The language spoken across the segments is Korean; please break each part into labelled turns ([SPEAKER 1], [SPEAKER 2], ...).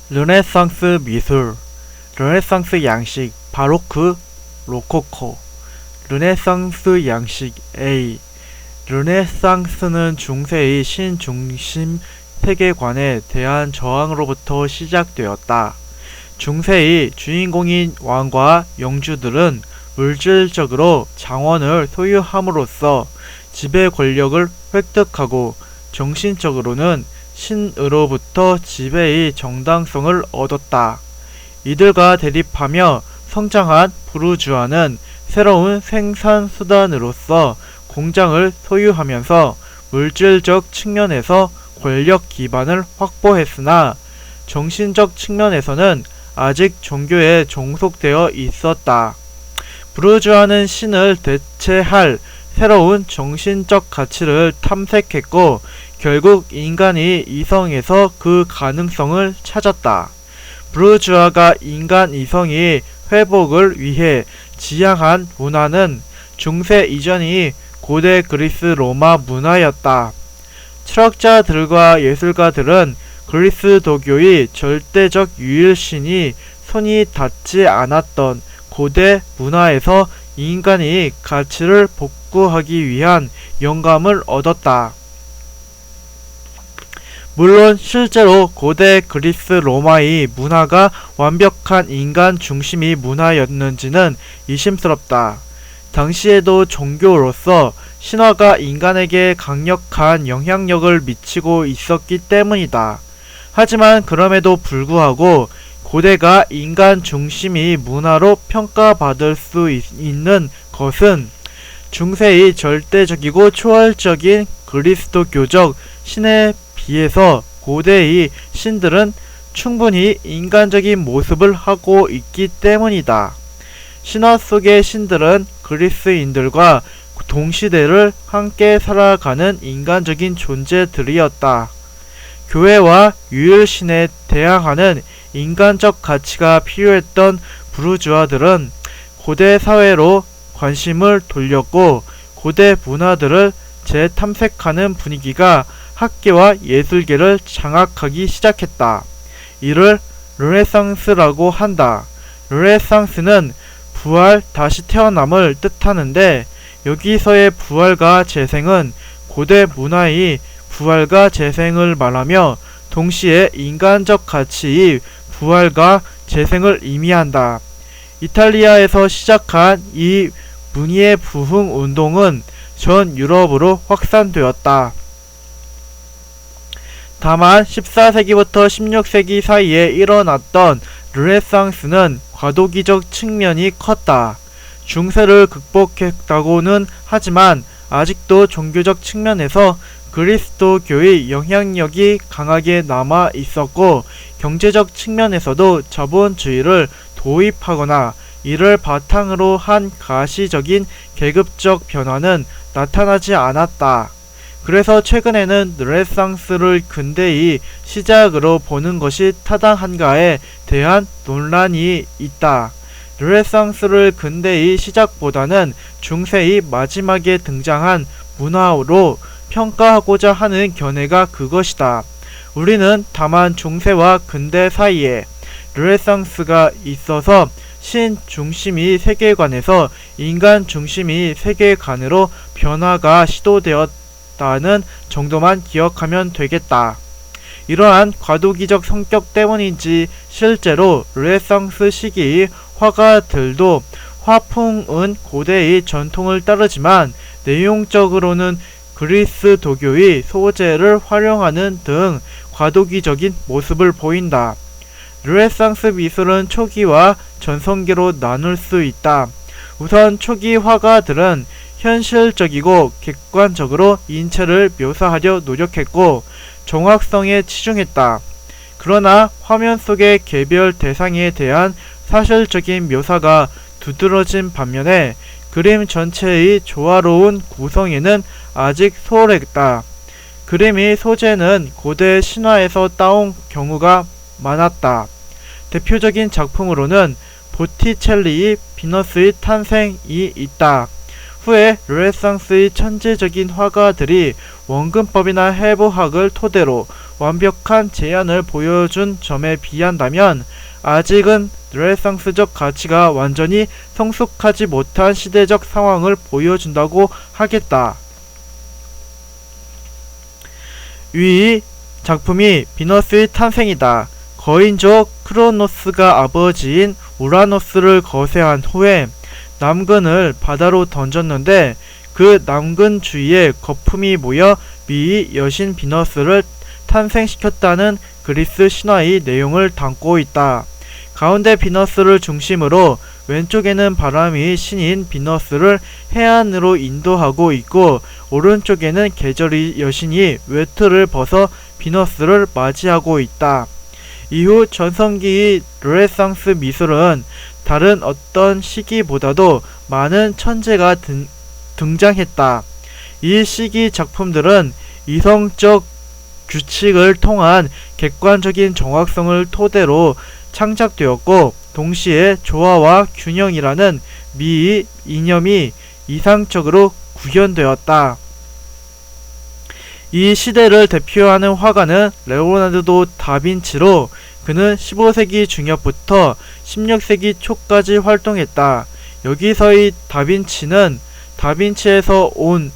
[SPEAKER 1] 르네상스 미술, 르네상스 양식, 바로크, 로코코, 르네상스 양식 A. 르네상스는 중세의 신중심 세계관에 대한 저항으로부터 시작되었다. 중세의 주인공인 왕과 영주들은 물질적으로 장원을 소유함으로써 지배 권력을 획득하고 정신적으로는 신으로부터 지배의 정당성을 얻었다. 이들과 대립하며 성장한 부르주아는 새로운 생산수단으로서 공장을 소유하면서 물질적 측면에서 권력 기반을 확보했으나 정신적 측면에서는 아직 종교에 종속되어 있었다. 부르주아는 신을 대체할 새로운 정신적 가치를 탐색했고 결국 인간이 이성에서 그 가능성을 찾았다. 부르주아가 인간 이성의 회복을 위해 지향한 문화는 중세 이전이 고대 그리스 로마 문화였다. 철학자들과 예술가들은 그리스도교의 절대적 유일신이 손이 닿지 않았던 고대 문화에서 인간이 가치를 복구하기 위한 영감을 얻었다. 물론 실제로 고대 그리스 로마의 문화가 완벽한 인간 중심의 문화였는지는 의심스럽다. 당시에도 종교로서 신화가 인간에게 강력한 영향력을 미치고 있었기 때문이다. 하지만 그럼에도 불구하고 고대가 인간 중심의 문화로 평가받을 수 있는 것은 중세의 절대적이고 초월적인 그리스도교적 신에 비해서 고대의 신들은 충분히 인간적인 모습을 하고 있기 때문이다. 신화 속의 신들은 그리스인들과 동시대를 함께 살아가는 인간적인 존재들이었다. 교회와 유일신에 대항하는 인간적 가치가 필요했던 부르주아들은 고대 사회로 관심을 돌렸고 고대 문화들을 재탐색하는 분위기가 학계와 예술계를 장악하기 시작했다. 이를 르네상스라고 한다. 르네상스는 부활, 다시 태어남을 뜻하는데 여기서의 부활과 재생은 고대 문화의 부활과 재생을 말하며 동시에 인간적 가치의 부활과 재생을 의미한다. 이탈리아에서 시작한 이 문의의 부흥 운동은 전 유럽으로 확산되었다. 다만 14세기부터 16세기 사이에 일어났던 르네상스는 과도기적 측면이 컸다. 중세를 극복했다고는 하지만 아직도 종교적 측면에서 그리스도교의 영향력이 강하게 남아 있었고 경제적 측면에서도 자본주의를 도입하거나 이를 바탕으로 한 가시적인 계급적 변화는 나타나지 않았다. 그래서 최근에는 르네상스를 근대의 시작으로 보는 것이 타당한가에 대한 논란이 있다. 르네상스를 근대의 시작보다는 중세의 마지막에 등장한 문화로 평가하고자 하는 견해가 그것이다. 우리는 다만 중세와 근대 사이에 르네상스가 있어서 신 중심의 세계관에서 인간 중심의 세계관으로 변화가 시도되었다는 정도만 기억하면 되겠다. 이러한 과도기적 성격 때문인지 실제로 르네상스 시기의 화가들도 화풍은 고대의 전통을 따르지만 내용적으로는 그리스도교의 소재를 활용하는 등 과도기적인 모습을 보인다. 르네상스 미술은 초기와 전성기로 나눌 수 있다. 우선 초기 화가들은 현실적이고 객관적으로 인체를 묘사하려 노력했고 정확성에 치중했다. 그러나 화면 속의 개별 대상에 대한 사실적인 묘사가 두드러진 반면에 그림 전체의 조화로운 구성에는 아직 소홀했다. 그림의 소재는 고대 신화에서 따온 경우가 많았다. 대표적인 작품으로는 보티첼리의 비너스의 탄생이 있다. 후에 르네상스의 천재적인 화가들이 원근법이나 해부학을 토대로 완벽한 재현을 보여준 점에 비한다면 아직은 르네상스적 가치가 완전히 성숙하지 못한 시대적 상황을 보여준다고 하겠다. 위 작품이 비너스의 탄생이다. 거인족 크로노스가 아버지인 우라노스를 거세한 후에 남근을 바다로 던졌는데 그 남근 주위에 거품이 모여 미의 여신 비너스를 탄생시켰다는 그리스 신화의 내용을 담고 있다. 가운데 비너스를 중심으로 왼쪽에는 바람의 신인 비너스를 해안으로 인도하고 있고 오른쪽에는 계절의 여신이 외투를 벗어 비너스를 맞이하고 있다. 이후 전성기의 르네상스 미술은 다른 어떤 시기보다도 많은 천재가 등장했다. 이 시기 작품들은 이성적 규칙을 통한 객관적인 정확성을 토대로 창작되었고 동시에 조화와 균형이라는 미의 이념이 이상적으로 구현되었다. 이 시대를 대표하는 화가는 레오나르도 다빈치로 그는 15세기 중엽부터 16세기 초까지 활동했다. 여기서의 다빈치는 다빈치에서 온,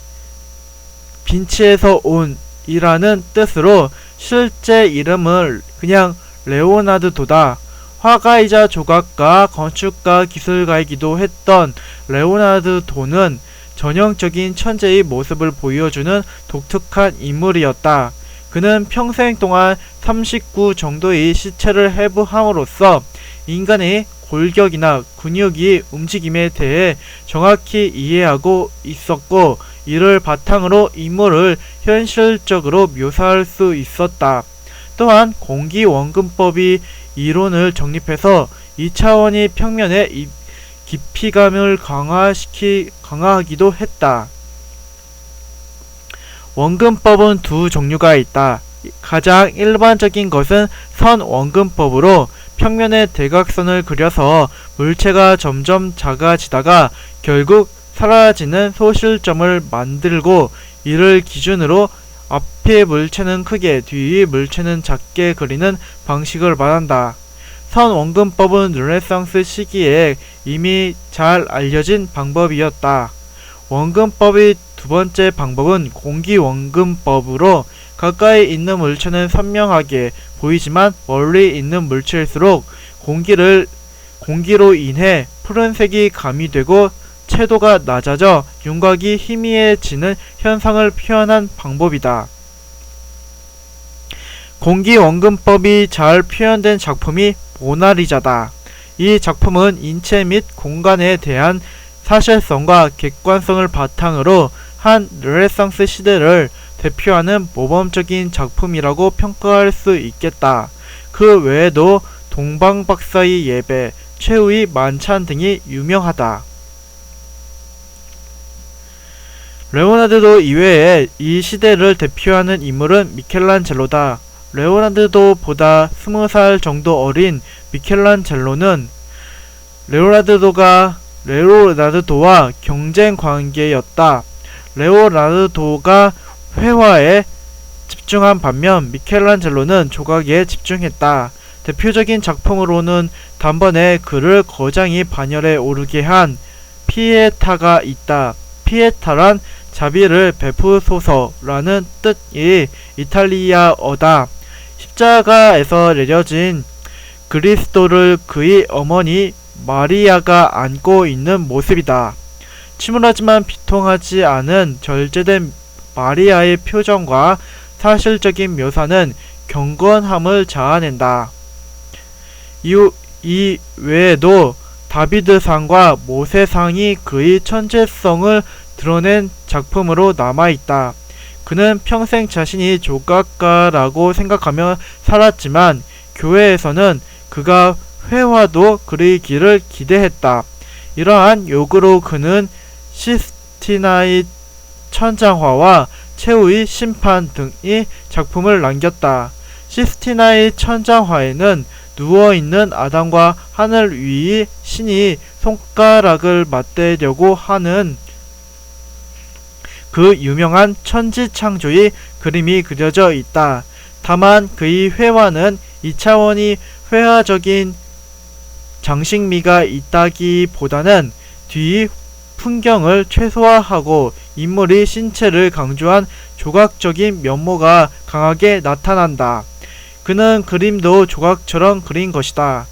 [SPEAKER 1] 빈치에서 온 이라는 뜻으로 실제 이름을 그냥 레오나르도다. 화가이자 조각가, 건축가, 기술가이기도 했던 레오나르도는 전형적인 천재의 모습을 보여주는 독특한 인물이었다. 그는 평생 동안 39 정도의 시체를 해부함으로써 인간의 골격이나 근육의 움직임에 대해 정확히 이해하고 있었고 이를 바탕으로 인물을 현실적으로 묘사할 수 있었다. 또한 공기원근법이 이론을 정립해서 2차원의 평면의 깊이감을 강화하기도 했다. 원근법은 두 종류가 있다. 가장 일반적인 것은 선원근법으로 평면에 대각선을 그려서 물체가 점점 작아지다가 결국 사라지는 소실점을 만들고 이를 기준으로 앞의 물체는 크게 뒤의 물체는 작게 그리는 방식을 말한다. 선원근법은 르네상스 시기에 이미 잘 알려진 방법이었다. 원근법의 두 번째 방법은 공기원근법으로 가까이 있는 물체는 선명하게 보이지만 멀리 있는 물체일수록 공기로 인해 푸른색이 가미되고 채도가 낮아져 윤곽이 희미해지는 현상을 표현한 방법이다. 공기원근법이 잘 표현된 작품이 모나리자다. 이 작품은 인체 및 공간에 대한 사실성과 객관성을 바탕으로 한 르네상스 시대를 대표하는 모범적인 작품이라고 평가할 수 있겠다. 그 외에도 동방박사의 예배, 최후의 만찬 등이 유명하다. 레오나르도 이외에 이 시대를 대표하는 인물은 미켈란젤로다. 레오나르도보다 20살 정도 어린 미켈란젤로는 레오나르도와 경쟁 관계였다. 레오나르도가 회화에 집중한 반면 미켈란젤로는 조각에 집중했다. 대표적인 작품으로는 단번에 그를 거장이 반열에 오르게 한 피에타가 있다. 피에타란 자비를 베푸소서라는 뜻의 이탈리아어다. 십자가에서 내려진 그리스도를 그의 어머니 마리아가 안고 있는 모습이다. 침울하지만 비통하지 않은 절제된 마리아의 표정과 사실적인 묘사는 경건함을 자아낸다. 이 외에도 다비드상과 모세상이 그의 천재성을 드러낸 작품으로 남아있다. 그는 평생 자신이 조각가라고 생각하며 살았지만 교회에서는 그가 회화도 그리기를 기대했다. 이러한 요구로 그는 시스티나의 천장화와 최후의 심판 등의 작품을 남겼다. 시스티나의 천장화에는 누워있는 아담과 하늘 위의 신이 손가락을 맞대려고 하는 그 유명한 천지창조의 그림이 그려져 있다. 다만 그의 회화는 2차원이 회화적인 장식미가 있다기보다는 뒤 풍경을 최소화하고 인물의 신체를 강조한 조각적인 면모가 강하게 나타난다. 그는 그림도 조각처럼 그린 것이다.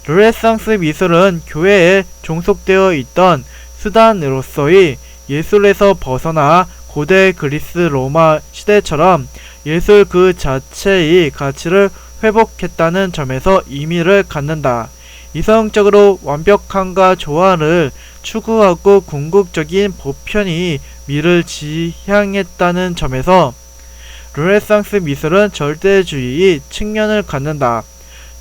[SPEAKER 1] 르네상스 미술은 교회에 종속되어 있던 수단으로서의 예술에서 벗어나 고대 그리스 로마 시대처럼 예술 그 자체의 가치를 회복했다는 점에서 의미를 갖는다. 이성적으로 완벽함과 조화를 추구하고 궁극적인 보편이 미를 지향했다는 점에서 르네상스 미술은 절대주의의 측면을 갖는다.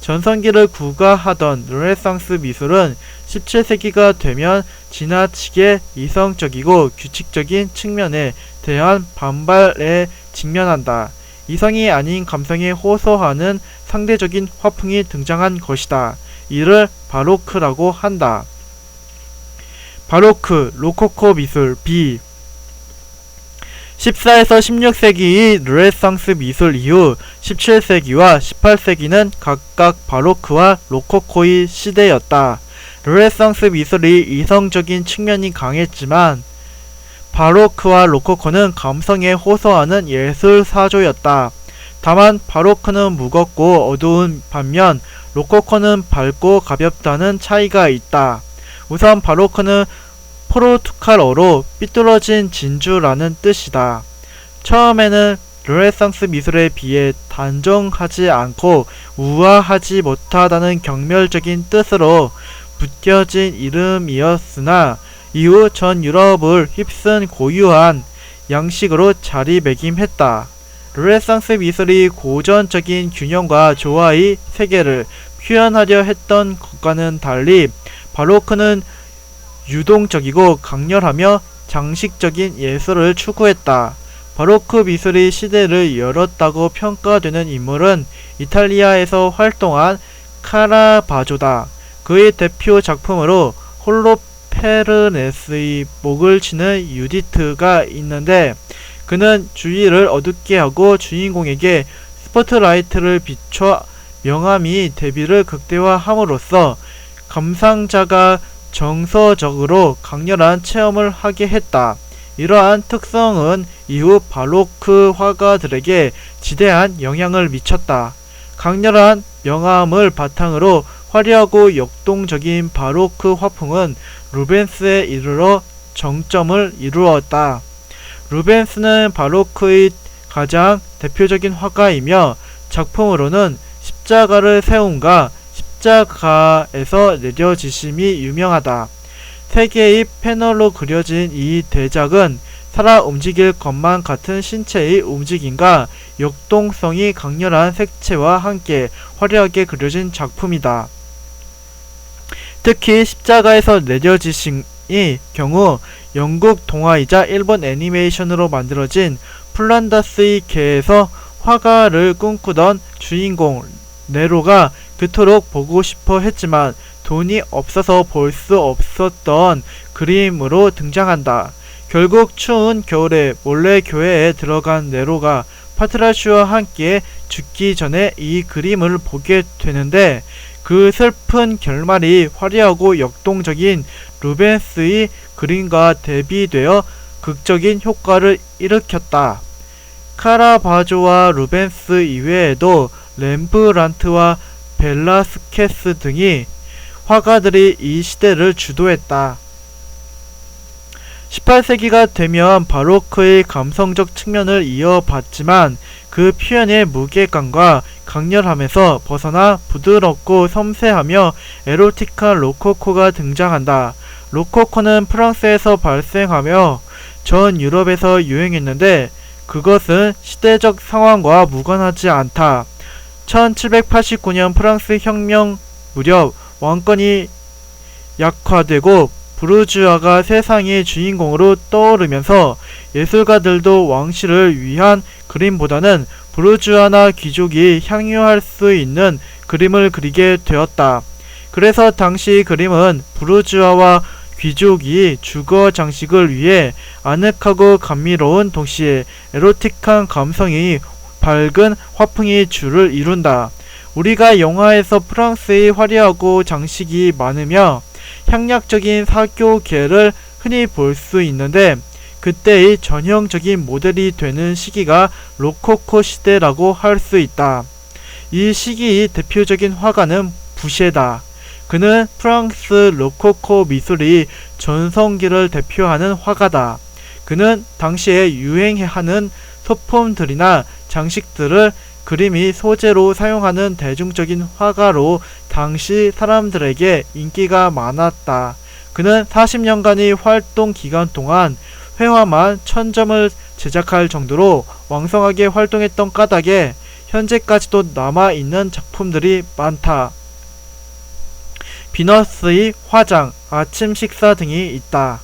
[SPEAKER 1] 전성기를 구가하던 르네상스 미술은 17세기가 되면 지나치게 이성적이고 규칙적인 측면에 대한 반발에 직면한다. 이성이 아닌 감성에 호소하는 상대적인 화풍이 등장한 것이다. 이를 바로크라고 한다. 바로크, 로코코 미술, B 14에서 16세기의 르네상스 미술 이후 17세기와 18세기는 각각 바로크와 로코코의 시대였다. 르네상스 미술이 이성적인 측면이 강했지만 바로크와 로코코는 감성에 호소하는 예술사조였다. 다만 바로크는 무겁고 어두운 반면 로코코는 밝고 가볍다는 차이가 있다. 우선 바로크는 포르투갈어로 삐뚤어진 진주라는 뜻이다. 처음에는 르네상스 미술에 비해 단정하지 않고 우아하지 못하다는 경멸적인 뜻으로 붙여진 이름이었으나 이후 전 유럽을 휩쓴 고유한 양식으로 자리매김했다. 르네상스 미술이 고전적인 균형과 조화의 세계를 표현하려 했던 것과는 달리 바로크는 유동적이고 강렬하며 장식적인 예술을 추구했다. 바로크 미술이 시대를 열었다고 평가되는 인물은 이탈리아에서 활동한 카라바조다. 그의 대표 작품으로 홀로페르네스의 목을 치는 유디트가 있는데 그는 주의를 어둡게 하고 주인공에게 스포트라이트를 비춰 명암이 대비를 극대화함으로써 감상자가 정서적으로 강렬한 체험을 하게 했다. 이러한 특성은 이후 바로크 화가들에게 지대한 영향을 미쳤다. 강렬한 명암을 바탕으로 화려하고 역동적인 바로크 화풍은 루벤스에 이르러 정점을 이루었다. 루벤스는 바로크의 가장 대표적인 화가이며 작품으로는 십자가를 세움과 십자가에서 내려지심이 유명하다. 세 개의 패널로 그려진 이 대작은 살아 움직일 것만 같은 신체의 움직임과 역동성이 강렬한 색채와 함께 화려하게 그려진 작품이다. 특히 십자가에서 내려지심의 경우 영국 동화이자 일본 애니메이션으로 만들어진 플란다스의 개에서 화가를 꿈꾸던 주인공 네로가 그토록 보고 싶어 했지만 돈이 없어서 볼 수 없었던 그림으로 등장한다. 결국 추운 겨울에 몰래 교회에 들어간 네로가 파트라슈와 함께 죽기 전에 이 그림을 보게 되는데 그 슬픈 결말이 화려하고 역동적인 루벤스의 그림과 대비되어 극적인 효과를 일으켰다. 카라바조와 루벤스 이외에도 렘브란트와 벨라스케스 등이 화가들이 이 시대를 주도했다. 18세기가 되면 바로크의 감성적 측면을 이어받지만 그 표현의 무게감과 강렬함에서 벗어나 부드럽고 섬세하며 에로틱한 로코코가 등장한다. 로코코는 프랑스에서 발생하며 전 유럽에서 유행했는데 그것은 시대적 상황과 무관하지 않다. 1789년 프랑스 혁명 무렵 왕권이 약화되고 부르주아가 세상의 주인공으로 떠오르면서 예술가들도 왕실을 위한 그림보다는 부르주아나 귀족이 향유할 수 있는 그림을 그리게 되었다. 그래서 당시 그림은 부르주아와 귀족이 주거 장식을 위해 아늑하고 감미로운 동시에 에로틱한 감성이 밝은 화풍이 주를 이룬다. 우리가 영화에서 프랑스의 화려하고 장식이 많으며 향락적인 사교계를 흔히 볼 수 있는데 그때의 전형적인 모델이 되는 시기가 로코코 시대라고 할 수 있다. 이 시기의 대표적인 화가는 부셰다. 그는 프랑스 로코코 미술의 전성기를 대표하는 화가다. 그는 당시에 유행하는 소품들이나 장식들을 그림이 소재로 사용하는 대중적인 화가로 당시 사람들에게 인기가 많았다. 그는 40년간의 활동 기간 동안 회화만 1000점을 제작할 정도로 왕성하게 활동했던 까닭에 현재까지도 남아있는 작품들이 많다. 비너스의 화장, 아침 식사 등이 있다.